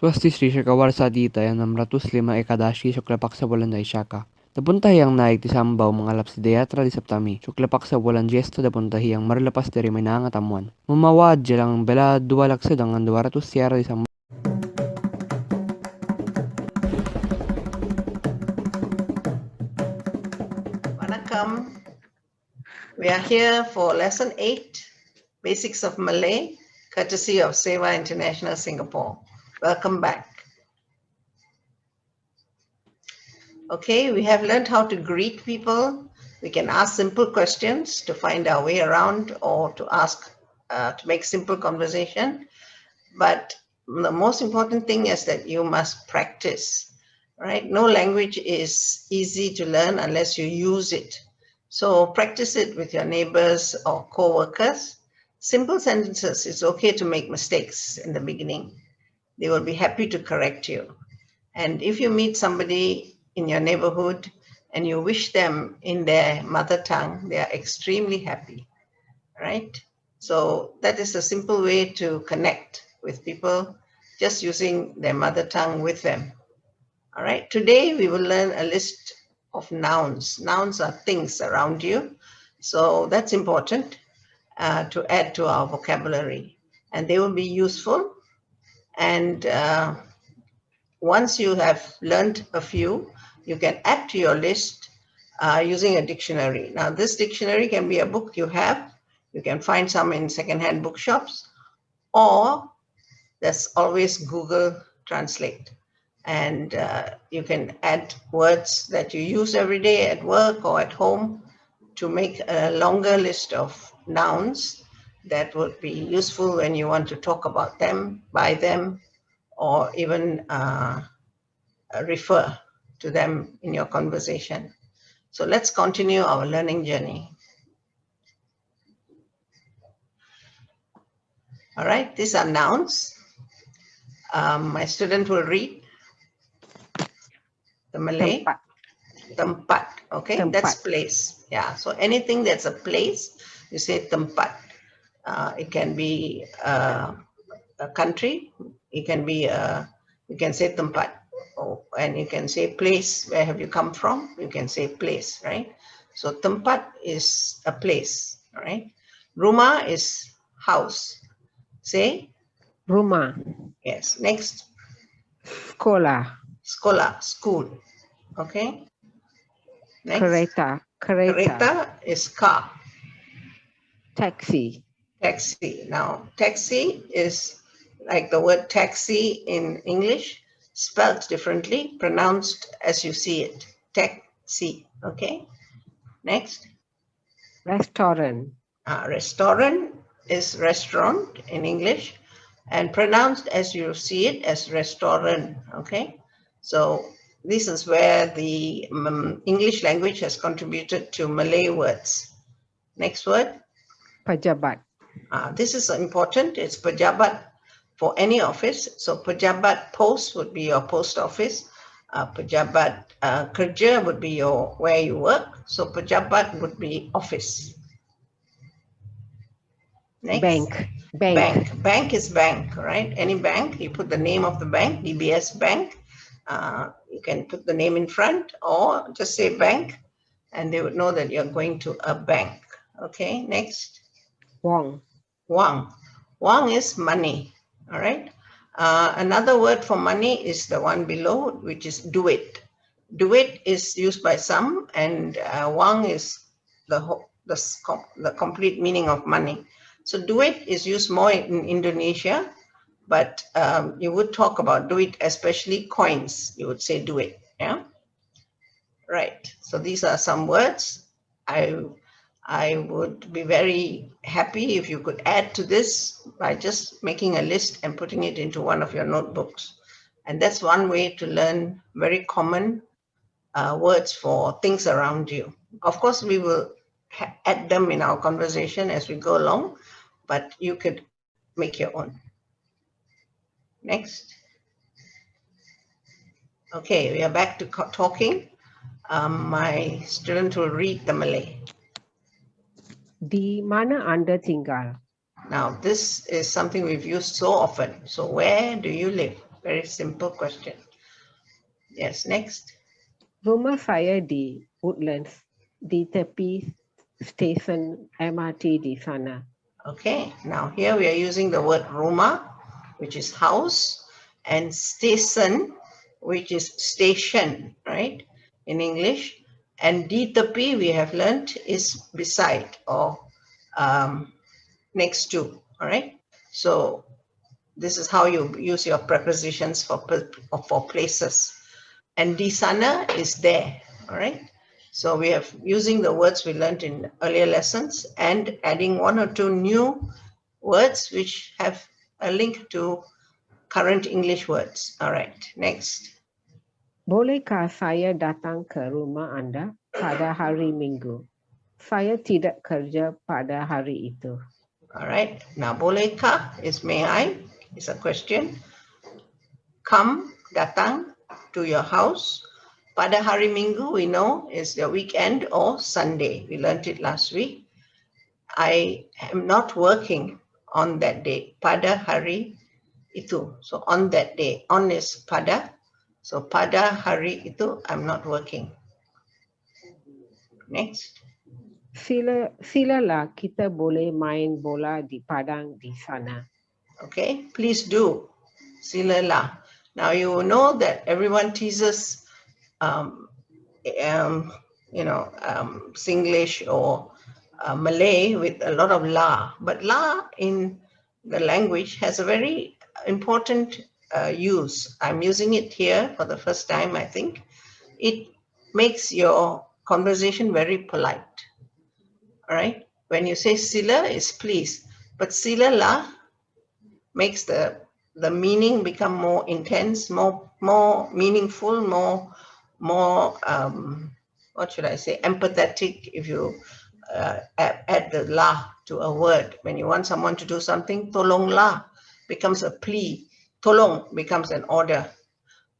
Swasti Sri Shakawarsadita yang 605 Ekadashi Shuklapaksa bulan Daishaka. Dapuntahiyang naik ti sambaw mga lapsideyatra di Saptami. Shuklapaksa bulan Jesto dapuntahiyang marlapas diri may nangatamuan. Mamawad lang bela dua laksad ang 200 siyara di sambaw. Vanakkam. We are here for lesson 8, Basics of Malay, courtesy of Seva International Singapore. Welcome back. Okay, we have learned how to greet people. We can ask simple questions to find our way around or to ask, to make simple conversation. But the most important thing is that you must practice, right? No language is easy to learn unless you use it. So practice it with your neighbors or co-workers. Simple sentences, it's okay to make mistakes in the beginning. They will be happy to correct you. And if you meet somebody in your neighborhood and you wish them in their mother tongue, they are extremely happy, right? So that is a simple way to connect with people, just using their mother tongue with them. All right, today we will learn a list of nouns. Nouns are things around you. So that's important to add to our vocabulary. And they will be useful. And once you have learned a few, you can add to your list using a dictionary. Now, this dictionary can be a book you have. You can find some in secondhand bookshops, or there's always Google Translate. And you can add words that you use every day at work or at home to make a longer list of nouns that would be useful when you want to talk about them, by them, or even refer to them in your conversation. So let's continue our learning journey. All right, these are nouns. My student will read the Malay. Tempat, okay, tempat. That's place. Yeah, so anything that's a place, you say tempat. It can be a country, it can be you can say tempat. Oh, and you can say place, where have you come from? You can say place, right? So tempat is a place, right? Rumah is house. Say? Rumah. Yes, next. Sekolah. Sekolah, school, okay? Next. Kereta. Kereta is car. Taxi. Taxi. Now, taxi is like the word taxi in English, spelled differently, pronounced as you see it. Taxi. Okay. Next. Restaurant. Restaurant is restaurant in English, and pronounced as you see it as restaurant. Okay. So this is where the English language has contributed to Malay words. Next word. Pejabat. This is important. It's pejabat for any office. So pejabat post would be your post office. Pejabat kerja would be your where you work. So pejabat would be office. Next. Bank. Bank is bank, right? Any bank, you put the name of the bank, DBS Bank. You can put the name in front or just say bank, and they would know that you're going to a bank. Okay, next. Wang. Wang is money, all right? Another word for money is the one below, which is duit. Duit is used by some, and wang is the complete meaning of money. So duit is used more in Indonesia, but you would talk about duit, especially coins. You would say duit, yeah? Right, so these are some words. I would be very happy if you could add to this by just making a list and putting it into one of your notebooks. And that's one way to learn very common words for things around you. Of course, we will add them in our conversation as we go along, but you could make your own. Next. Okay, we are back to talking. My student will read the Malay. Di mana Anda tinggal? Now, this is something we've used so often. So where do you live? Very simple question. Yes, next. Rumah saya di Woodlands, di tepi stesen MRT di sana. Okay, now here we are using the word rumah, which is house, and station, which is station, right, in English. And di tepi, we have learnt, is beside or next to, all right? So this is how you use your prepositions for places. And di sana is there, all right? So we have using the words we learned in earlier lessons and adding one or two new words which have a link to current English words. All right, next. Bolehkah saya datang ke rumah anda pada hari Minggu? Saya tidak kerja pada hari itu. All right, now bolehkah is may I, is a question. Come, datang, to your house. Pada hari Minggu, we know is the weekend or Sunday. We learned it last week. I am not working on that day. Pada hari itu. So on that day, on is pada. So pada hari itu, I'm not working. Next. Silalah kita boleh main bola di padang di sana. Okay, please do. Silalah. Now you know that everyone teases, Singlish or Malay with a lot of la, but la in the language has a very important use. I'm using it here for the first time, I think. It makes your conversation very polite. All right. When you say sila is please, but sila la makes the meaning become more intense, more meaningful, more what should I say, empathetic. If you add the la to a word, when you want someone to do something, tolong la becomes a plea, tolong becomes an order,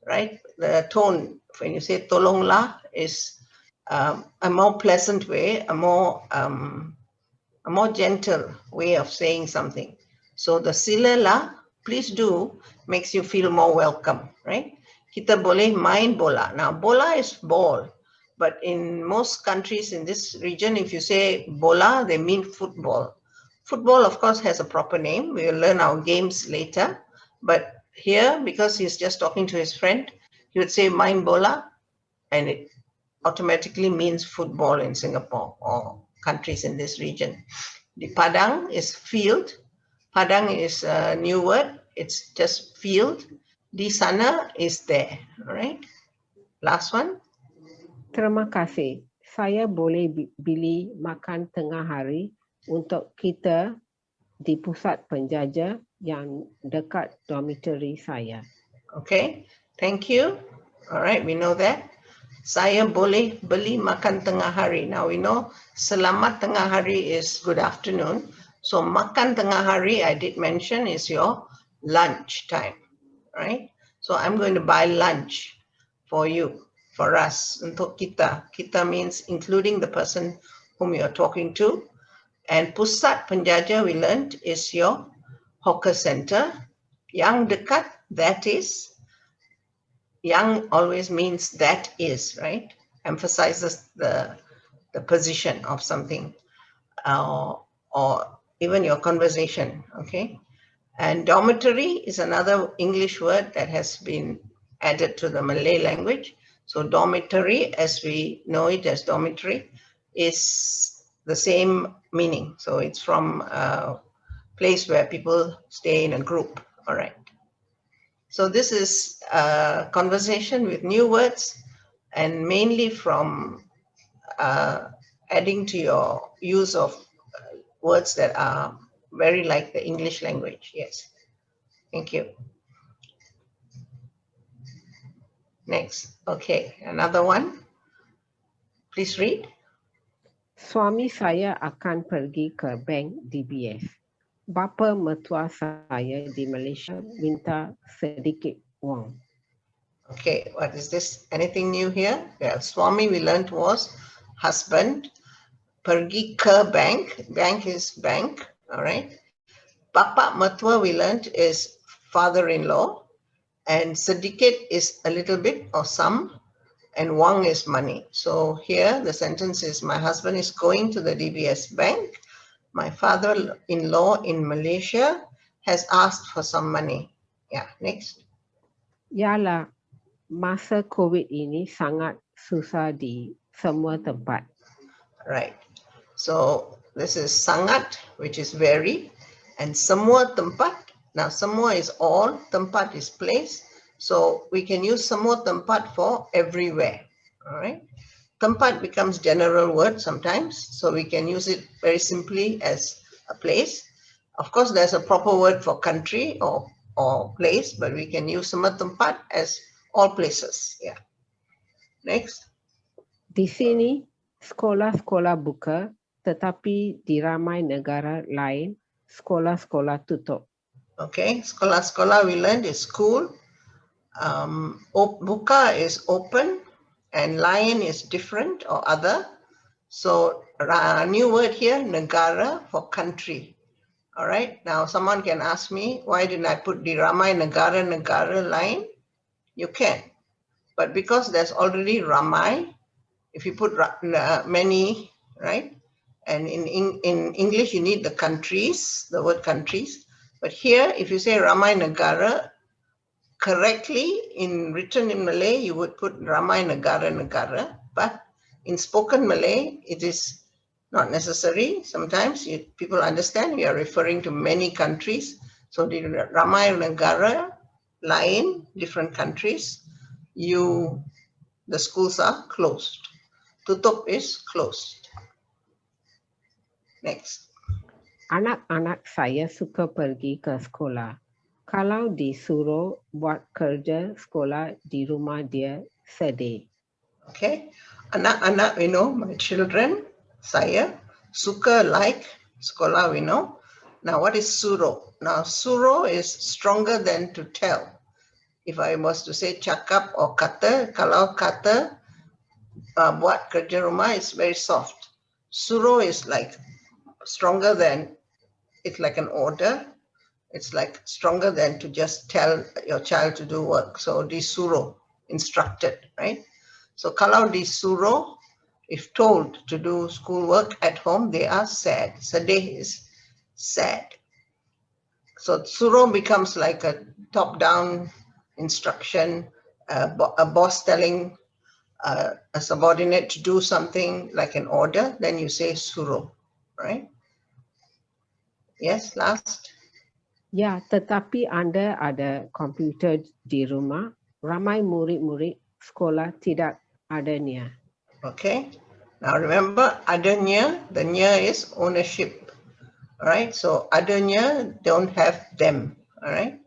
right? The tone when you say tolong la is a more pleasant way, a more gentle way of saying something. So the sila la, please do, makes you feel more welcome, right? Kita boleh main bola. Now, bola is ball, but in most countries in this region, if you say bola, they mean football. Football, of course, has a proper name. We will learn our games later. But here, because he's just talking to his friend, he would say main bola, and it automatically means football in Singapore or countries in this region. The padang is field. Padang is a new word. It's just field. Di sana is there. All right. Last one. Terima kasih. Saya boleh beli makan tengah hari untuk kita di pusat penjaja yang dekat dormitory saya. Okay. Thank you. All right. We know that. Saya boleh beli makan tengah hari. Now we know selamat tengah hari is good afternoon. So makan tengah hari, I did mention, is your lunch time, right? So I'm going to buy lunch for you, for us, untuk kita. Kita means including the person whom you're talking to. And pusat penjaja, we learned, is your hawker center. Yang dekat, that is. Yang always means that is, right? Emphasizes the position of something or even your conversation, okay? And dormitory is another English word that has been added to the Malay language. So dormitory, as we know it as dormitory, is the same meaning. So it's from a place where people stay in a group, all right? So this is a conversation with new words and mainly from adding to your use of words that are very like the English language. Yes. Thank you. Next. Okay, another one. Please read. Suami saya akan pergi ke bank DBS. Bapa mertua saya di Malaysia minta sedikit wang. Okay, what is this? Anything new here? Yeah, Swami we learned was husband. Pergi ke bank. Bank is bank. All right. Bapa mertua we learned is father-in-law. And sedikit is a little bit or some, and wang is money. So here the sentence is, my husband is going to the DBS bank. My father-in-law in Malaysia has asked for some money. Yeah, next. Yalah, masa COVID ini sangat susah di semua tempat. Right. So this is sangat, which is very, and semua tempat. Now semua is all, tempat is place. So we can use semua tempat for everywhere. All right. Tempat becomes general word sometimes, so we can use it very simply as a place. Of course, there's a proper word for country or place, but we can use semua tempat as all places. Yeah. Next. Di sini, sekolah-sekolah buka, tetapi di ramai negara lain, sekolah-sekolah tutup. Okay, sekolah we learned is school. Buka is open, and lain is different or other. So new word here, negara for country. All right, now someone can ask me, why didn't I put di ramai negara lain? You can, but because there's already ramai, if you put many, right? And in English, you need the countries, the word countries. But here, if you say ramai negara, correctly written in Malay, you would put ramai negara, but in spoken Malay, it is not necessary. Sometimes people understand we are referring to many countries. So the ramai negara lain, different countries, the schools are closed. Tutup is closed. Next. Anak-anak saya suka pergi ke sekolah. Kalau disuruh buat kerja sekolah di rumah dia sedih. Okay. Anak-anak, we know, my children, saya, suka, like, sekolah, we know. Now, what is suruh? Now, suruh is stronger than to tell. If I was to say cakap or kata, kalau kata buat kerja rumah is very soft. Suruh is like stronger than, it's like an order. It's like stronger than to just tell your child to do work. So disuruh, instructed, right? So kalau disuruh, if told to do schoolwork at home, they are sad. Sedih is sad. So suruh becomes like a top-down instruction, a boss telling a subordinate to do something like an order, then you say suruh, right? Yes, last. Ya, tetapi anda ada komputer di rumah, ramai murid-murid sekolah tidak adanya. Okay. Now remember, adanya, the nya is ownership. All right. So adanya don't have them. All right.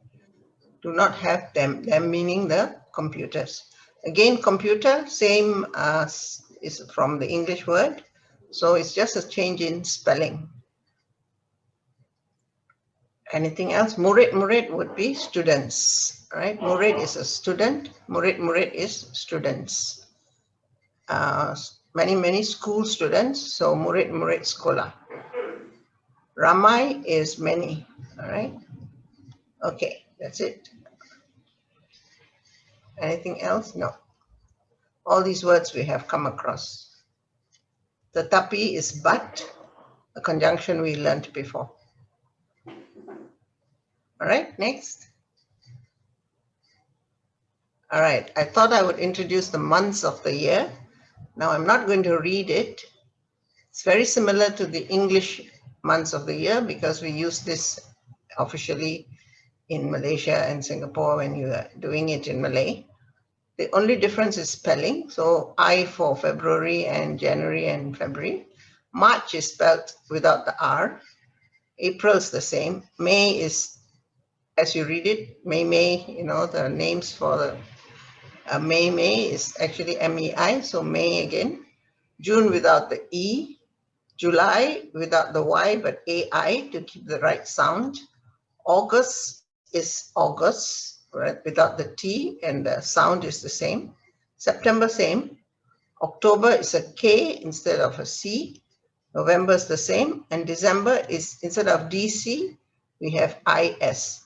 Do not have them. Them meaning the computers. Again, computer, same as is from the English word. So it's just a change in spelling. Anything else? Murid would be students, right? Murid is a student. Murid is students. Many school students. So murid sekolah. Ramai is many. All right. Okay, that's it. Anything else? No. All these words we have come across. Tetapi is but, a conjunction we learned before. All right, next. All right, I thought I would introduce the months of the year. Now I'm not going to read it. It's very similar to the English months of the year because we use this officially in Malaysia and Singapore when you are doing it in Malay. The only difference is spelling. So I for February and January and February. March is spelled without the R. April is the same. May is, as you read it, May, you know, the names for the May is actually MEI, so May again. June without the E. July without the Y, but AI to keep the right sound. August is August, right, without the T, and the sound is the same. September, same. October is a K instead of a C. November is the same. And December is, instead of DC, we have IS.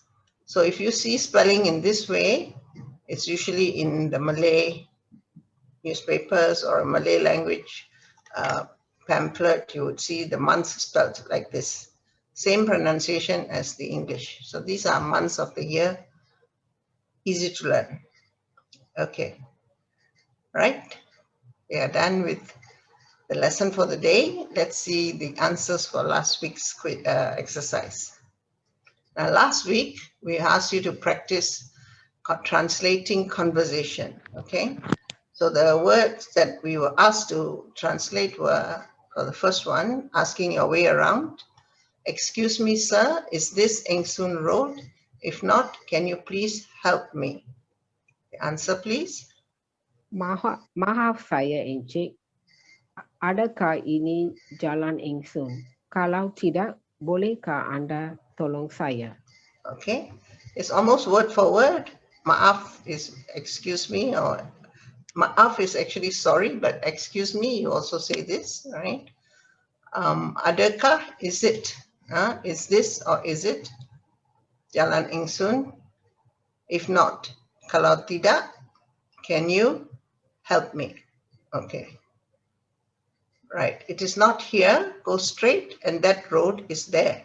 So if you see spelling in this way, It's usually in the Malay newspapers or a Malay language pamphlet. You would see the months spelled like this. Same pronunciation as the English. So these are months of the year. Easy to learn. Okay. Right? We are done with the lesson for the day. Let's see the answers for last week's exercise. Now, last week, we asked you to practice translating conversation, okay? So the words that we were asked to translate were, for the first one, asking your way around. Excuse me, sir, is this Eng Soon Road? If not, can you please help me? The answer, please. Maaf saya Encik, adakah ini Jalan Eng Soon? Kalau tidak, bolehkah anda tolong saya? Okay, it's almost word for word. Maaf is excuse me, or maaf is actually sorry, but excuse me, you also say this, right? Adakah, is it? Is this or is it Jalan Eng Soon? If not, kalau tidak, can you help me? Okay. Right. It is not here. Go straight, and that road is there.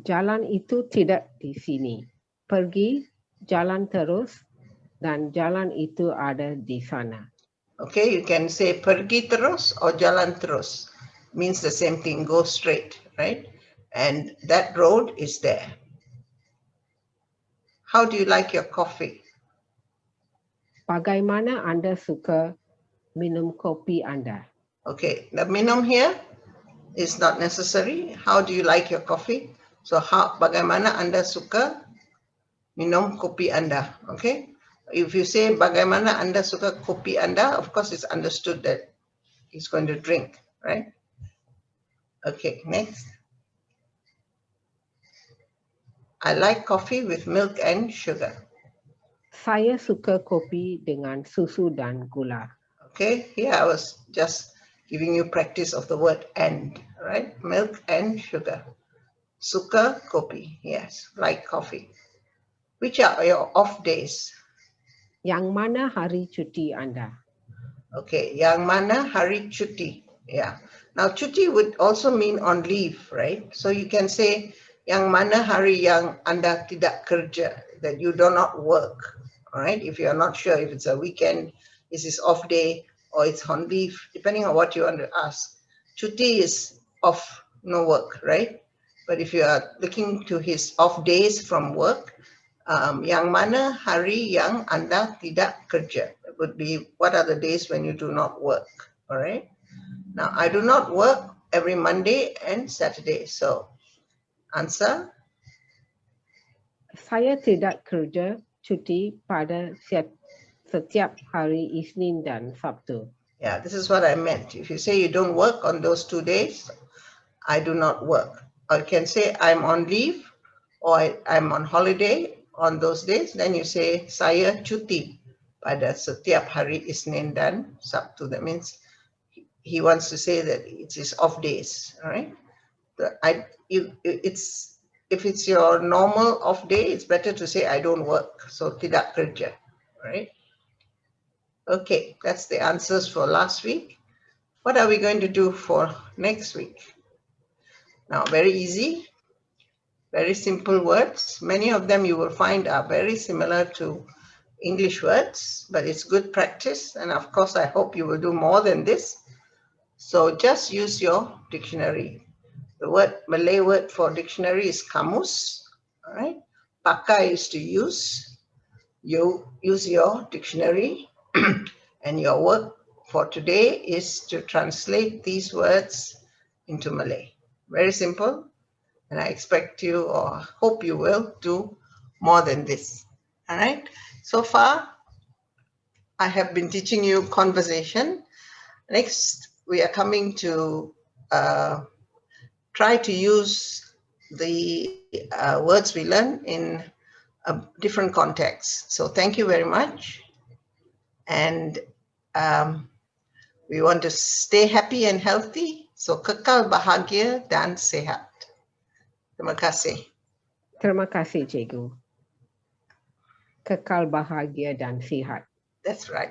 Jalan itu tidak di sini. Pergi, jalan terus, dan jalan itu ada di sana. Okay, you can say pergi terus or jalan terus. Means the same thing, go straight, right? And that road is there. How do you like your coffee? Bagaimana anda suka minum kopi anda? Okay, the minum here is not necessary. How do you like your coffee? So bagaimana anda suka minum kopi anda? Okay, if you say bagaimana anda suka kopi anda, of course it's understood that he's going to drink, right? Okay, next. I like coffee with milk and sugar. Saya suka kopi dengan susu dan gula. Okay, here I was just giving you practice of the word and, right? Milk and sugar. Suka kopi, yes, like coffee. Which are your off days? Yang mana hari cuti anda? Okay, yang mana hari cuti? Yeah. Now, cuti would also mean on leave, right? So you can say, yang mana hari yang anda tidak kerja, that you do not work, all right? If you're not sure if it's a weekend, is his off day, or it's on leave, depending on what you want to ask. Cuti is off, no work, right? But if you are looking to his off days from work, yang mana hari yang anda tidak kerja? It would be, what are the days when you do not work, all right? Now, I do not work every Monday and Saturday, so answer? Saya tidak kerja cuti pada setiap hari Isnin dan Sabtu. Yeah, this is what I meant. If you say you don't work on those 2 days, I do not work. Or you can say I'm on leave or I'm on holiday on those days. Then you say saya cuti pada setiap hari Isnin dan Sabtu. That means he wants to say that it's his off days, all right? If it's your normal off day, it's better to say I don't work. So tidak kerja, right? Okay, that's the answers for last week. What are we going to do for next week? Now, very easy, very simple words. Many of them you will find are very similar to English words, but it's good practice. And of course, I hope you will do more than this. So just use your dictionary. The Malay word for dictionary is kamus, all right? Pakai is to use. You use your dictionary and your work for today is to translate these words into Malay. Very simple. And I expect you or hope you will do more than this, all right? So far, I have been teaching you conversation. Next, we are coming to try to use the words we learn in a different context. So thank you very much. And we want to stay happy and healthy. So kekal bahagia dan sehat. Terima kasih. Terima kasih, Cikgu. kekal bahagia dan sihat. That's right.